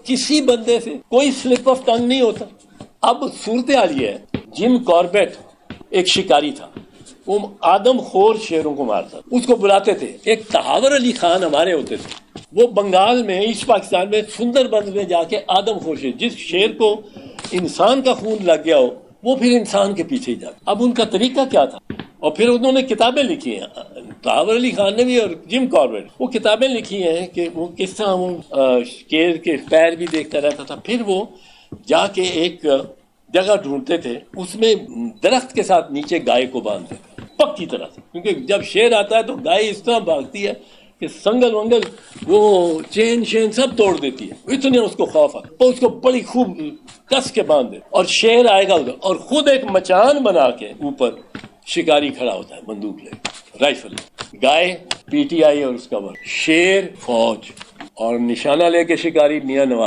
کسی بندے سے کوئی سلپ آف ٹنگ نہیں ہوتا. اب صورتحال یہ ہے، جم کاربیٹ ایک شکاری تھا، وہ آدم خور شیروں کو مارتا، اس کو بلاتے تھے. ایک تحاور علی خان ہمارے ہوتے تھے، وہ بنگال میں ایسٹ پاکستان میں سندر بند میں جا کے آدم خور شیر، جس شیر کو انسان کا خون لگ گیا ہو وہ پھر انسان کے پیچھے ہی جاتا. اب ان کا طریقہ کیا تھا؟ اور پھر انہوں نے کتابیں لکھی ہیں، تحاور علی خان نے بھی اور جم کاربیٹ، وہ کتابیں لکھی ہیں کہ وہ کس طرح وہ شیر کے پیر بھی دیکھتا رہتا تھا. پھر وہ جا کے ایک جگہ ڈھونڈتے تھے، اس میں درخت کے ساتھ نیچے گائے کو باندھتے تھے پکی طرح سے، کیونکہ جب شیر آتا ہے تو گائے اس طرح بھاگتی ہے کہ سنگل ونگل وہ چین شین سب توڑ دیتی ہے، اتنے اس کو خوف آتا ہے، اس کو بڑی خوب کس کے باندھے اور شیر آئے گا ادھر، اور خود ایک مچان بنا کے اوپر شکاری کھڑا ہوتا ہے بندوق لے rifle, guy P T I اور اس کا ورک، شیر فوج، اور نشانہ لے کے شکاری میاں نواز.